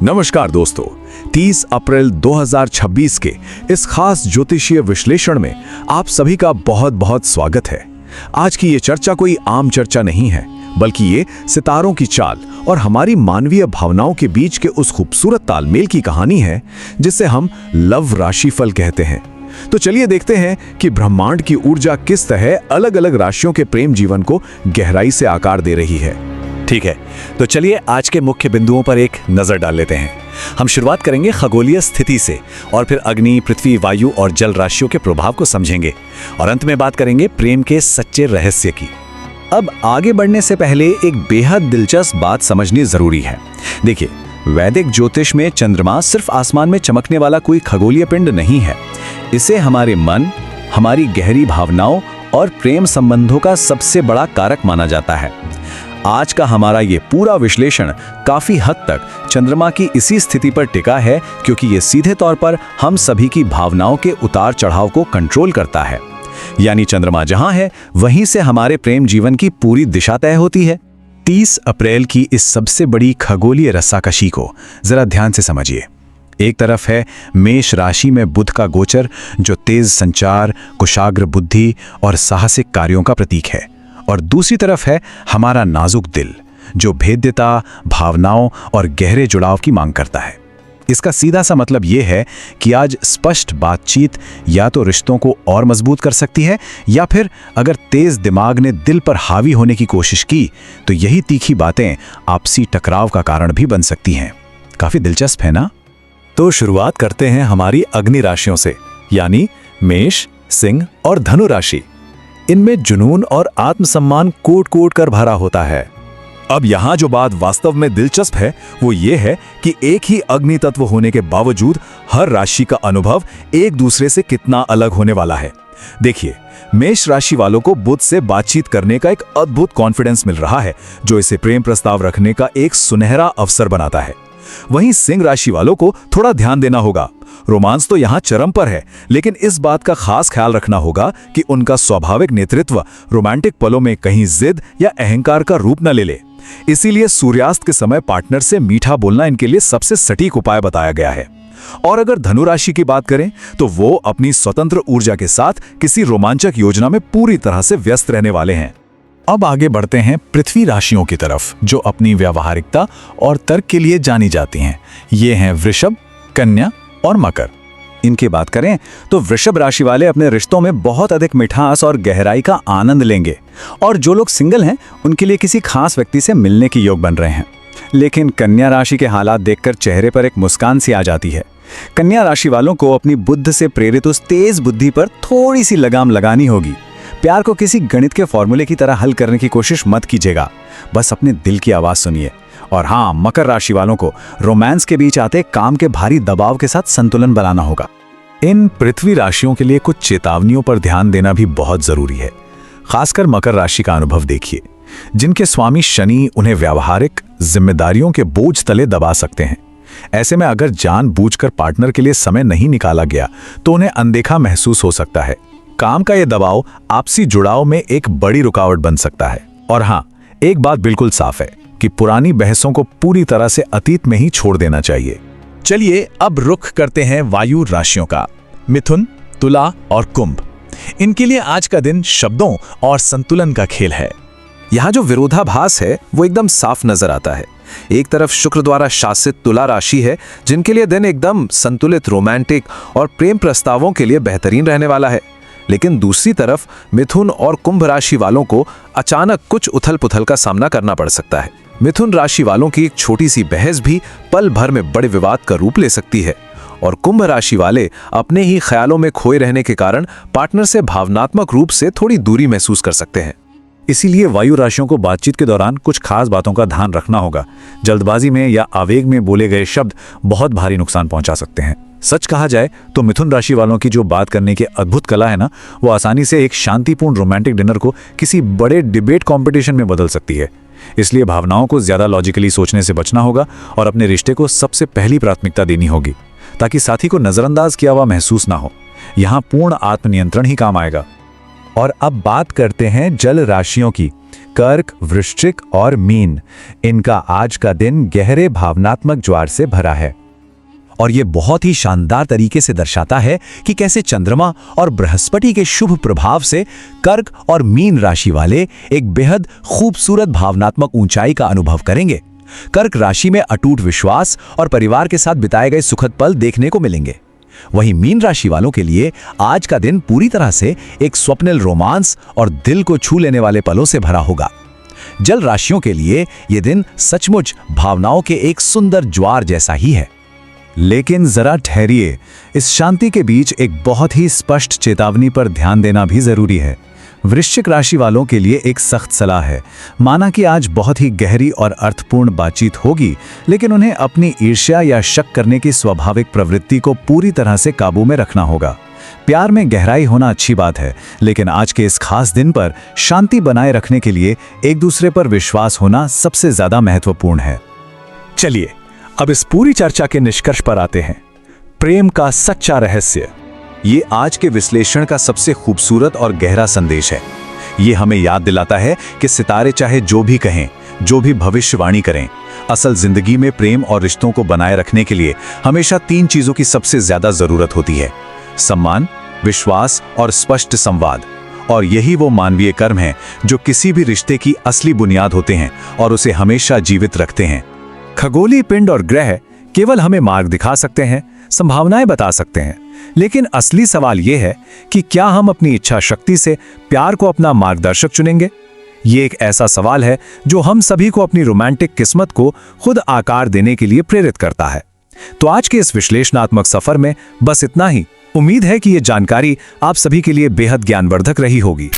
नमस्कार दोस्तों, 30 अप्रैल 2026 के इस खास ज्योतिषीय विश्लेषण में आप सभी का बहुत बहुत स्वागत है। आज की ये चर्चा कोई आम चर्चा नहीं है, बल्कि ये सितारों की चाल और हमारी मानवीय भावनाओं के बीच के उस खूबसूरत तालमेल की कहानी है जिसे हम लव राशिफल कहते हैं। तो चलिए देखते हैं कि ब्रह्मांड की ऊर्जा किस तरह अलग अलग राशियों के प्रेम जीवन को गहराई से आकार दे रही है। ठीक है, तो चलिए आज के मुख्य बिंदुओं पर एक नजर डाल लेते हैं। हम शुरुआत करेंगे खगोलीय स्थिति से और फिर अग्नि, पृथ्वी, वायु और जल राशियों के प्रभाव को समझेंगे और अंत में बात करेंगे प्रेम के सच्चे रहस्य की। अब आगे बढ़ने से पहले एक बेहद दिलचस्प बात समझनी जरूरी है। देखिए, वैदिक ज्योतिष में चंद्रमा सिर्फ आसमान में चमकने वाला कोई खगोलीय पिंड नहीं है। इसे हमारे मन, हमारी गहरी भावनाओं और प्रेम संबंधों का सबसे बड़ा कारक माना जाता है। आज का हमारा ये पूरा विश्लेषण काफी हद तक चंद्रमा की इसी स्थिति पर टिका है, क्योंकि ये सीधे तौर पर हम सभी की भावनाओं के उतार चढ़ाव को कंट्रोल करता है। यानी चंद्रमा जहां है, वहीं से हमारे प्रेम जीवन की पूरी दिशा तय होती है। 30 अप्रैल की इस सबसे बड़ी खगोलीय रस्साकशी को जरा ध्यान से समझिए। एक तरफ है मेष राशि में बुध का गोचर, जो तेज संचार, कुशाग्र बुद्धि और साहसिक कार्यों का प्रतीक है, और दूसरी तरफ है हमारा नाजुक दिल, जो भेद्यता, भावनाओं और गहरे जुड़ाव की मांग करता है। इसका सीधा सा मतलब यह है कि आज स्पष्ट बातचीत या तो रिश्तों को और मजबूत कर सकती है, या फिर अगर तेज दिमाग ने दिल पर हावी होने की कोशिश की तो यही तीखी बातें आपसी टकराव का कारण भी बन सकती हैं। काफी दिलचस्प है ना? तो शुरुआत करते हैं हमारी अग्नि राशियों से, यानी मेष, सिंह और धनु राशि। इनमें जुनून और आत्मसम्मान कूट कूट कर भरा होता है। अब यहां जो बात वास्तव में दिलचस्प है वो ये है कि एक ही अग्नि तत्व होने के बावजूद हर राशि का अनुभव एक दूसरे से कितना अलग होने वाला है। देखिए, मेष राशि वालों को बुध से बातचीत करने का एक अद्भुत कॉन्फिडेंस मिल रहा है, जो इसे प्रेम प्रस्ताव रखने का एक सुनहरा अवसर बनाता है। वहीं सिंह राशि वालों को थोड़ा ध्यान देना होगा। रोमांस तो यहां चरम पर है, लेकिन इस बात का खास ख्याल रखना होगा कि उनका स्वाभाविक नेतृत्व रोमांटिक पलों में कहीं जिद या अहंकार का रूप न ले ले। इसीलिए सूर्यास्त के समय पार्टनर से मीठा बोलना इनके लिए सबसे सटीक उपाय बताया गया है। और अगर धनु राशि की बात करें तो वो अपनी स्वतंत्र ऊर्जा के साथ किसी रोमांचक योजना में पूरी तरह से व्यस्त रहने वाले हैं। अब आगे बढ़ते हैं पृथ्वी राशियों की तरफ, जो अपनी व्यावहारिकता और तर्क के लिए जानी जाती हैं। ये हैं वृषभ, कन्या और मकर। इनकी बात करें तो वृषभ राशि वाले अपने रिश्तों में बहुत अधिक मिठास और गहराई का आनंद लेंगे, और जो लोग सिंगल हैं उनके लिए किसी खास व्यक्ति से मिलने के योग बन रहे हैं। लेकिन कन्या राशि के हालात देखकर चेहरे पर एक मुस्कान सी आ जाती है। कन्या राशि वालों को अपनी बुद्ध से प्रेरित उस तेज बुद्धि पर थोड़ी सी लगाम लगानी होगी। प्यार को किसी गणित के फॉर्मूले की तरह हल करने की कोशिश मत कीजिएगा, बस अपने दिल की आवाज सुनिए। और हाँ, मकर राशि वालों को रोमांस के बीच आते काम के भारी दबाव के साथ संतुलन बनाना होगा। इन पृथ्वी राशियों के लिए कुछ चेतावनियों पर ध्यान देना भी बहुत जरूरी है। खासकर मकर राशि का अनुभव देखिए, जिनके स्वामी शनि उन्हें व्यावहारिक जिम्मेदारियों के बोझ तले दबा सकते हैं। ऐसे में अगर जानबूझकर पार्टनर के लिए समय नहीं निकाला गया तो उन्हें अनदेखा महसूस हो सकता है। काम का यह दबाव आपसी जुड़ाव में एक बड़ी रुकावट बन सकता है। और हाँ, एक बात बिल्कुल साफ है कि पुरानी बहसों को पूरी तरह से अतीत में ही छोड़ देना चाहिए। चलिए अब रुख करते हैं वायु राशियों का, मिथुन, तुला और कुंभ। इनके लिए आज का दिन शब्दों और संतुलन का खेल है। यहाँ जो विरोधाभास है वो एकदम साफ नजर आता है। एक तरफ शुक्र द्वारा शासित तुला राशि है, जिनके लिए दिन एकदम संतुलित, रोमांटिक और प्रेम प्रस्तावों के लिए बेहतरीन रहने वाला है। लेकिन दूसरी तरफ मिथुन और कुंभ राशि वालों को अचानक कुछ उथल पुथल का सामना करना पड़ सकता है। मिथुन राशि वालों की एक छोटी सी बहस भी पल भर में बड़े विवाद का रूप ले सकती है, और कुंभ राशि वाले अपने ही ख्यालों में खोए रहने के कारण पार्टनर से भावनात्मक रूप से थोड़ी दूरी महसूस कर सकते हैं। इसीलिए वायु राशियों को बातचीत के दौरान कुछ खास बातों का ध्यान रखना होगा। जल्दबाजी में या आवेग में बोले गए शब्द बहुत भारी नुकसान पहुंचा सकते हैं। सच कहा जाए तो मिथुन राशि वालों की जो बात करने की अद्भुत कला है ना, वो आसानी से एक शांतिपूर्ण रोमांटिक डिनर को किसी बड़े डिबेट कंपटीशन में बदल सकती है। इसलिए भावनाओं को ज्यादा लॉजिकली सोचने से बचना होगा और अपने रिश्ते को सबसे पहली प्राथमिकता देनी होगी, ताकि साथी को नजरअंदाज किया हुआ महसूस ना हो। यहाँ पूर्ण आत्मनियंत्रण ही काम आएगा। और अब बात करते हैं जल राशियों की। कर्क, वृश्चिक और मीन, इनका आज का दिन गहरे भावनात्मक ज्वार से भरा है। और ये बहुत ही शानदार तरीके से दर्शाता है कि कैसे चंद्रमा और बृहस्पति के शुभ प्रभाव से कर्क और मीन राशि वाले एक बेहद खूबसूरत भावनात्मक ऊंचाई का अनुभव करेंगे। कर्क राशि में अटूट विश्वास और परिवार के साथ बिताए गए सुखद पल देखने को मिलेंगे। वहीं मीन राशि वालों के लिए आज का दिन पूरी तरह से एक स्वप्निल रोमांस और दिल को छू लेने वाले पलों से भरा होगा। जल राशियों के लिए यह दिन सचमुच भावनाओं के एक सुंदर ज्वार जैसा ही है। लेकिन जरा ठहरिए, इस शांति के बीच एक बहुत ही स्पष्ट चेतावनी पर ध्यान देना भी जरूरी है। वृश्चिक राशि वालों के लिए एक सख्त सलाह है। माना कि आज बहुत ही गहरी और अर्थपूर्ण बातचीत होगी, लेकिन उन्हें अपनी ईर्ष्या या शक करने की स्वाभाविक प्रवृत्ति को पूरी तरह से काबू में रखना होगा। प्यार में गहराई होना अच्छी बात है, लेकिन आज के इस खास दिन पर शांति बनाए रखने के लिए एक दूसरे पर विश्वास होना सबसे ज्यादा महत्वपूर्ण है। चलिए अब इस पूरी चर्चा के निष्कर्ष पर आते हैं। प्रेम का सच्चा रहस्य, ये आज के विश्लेषण का सबसे खूबसूरत और गहरा संदेश है। ये हमें याद दिलाता है कि सितारे चाहे जो भी कहें, जो भी भविष्यवाणी करें, असल जिंदगी में प्रेम और रिश्तों को बनाए रखने के लिए हमेशा 3 चीजों की सबसे ज्यादा जरूरत होती है: सम्मान, विश्वास और स्पष्ट संवाद। और यही वो मानवीय कर्म हैं जो किसी भी रिश्ते की असली बुनियाद होते हैं और उसे हमेशा जीवित रखते हैं। खगोलीय पिंड और ग्रह केवल हमें मार्ग दिखा सकते हैं, संभावनाएं बता सकते हैं, लेकिन असली सवाल यह है कि क्या हम अपनी इच्छा शक्ति से प्यार को अपना मार्गदर्शक चुनेंगे? ये एक ऐसा सवाल है जो हम सभी को अपनी रोमांटिक किस्मत को खुद आकार देने के लिए प्रेरित करता है। तो आज के इस विश्लेषणात्मक सफर में बस इतना ही। उम्मीद है कि ये जानकारी आप सभी के लिए बेहद ज्ञानवर्धक रही होगी।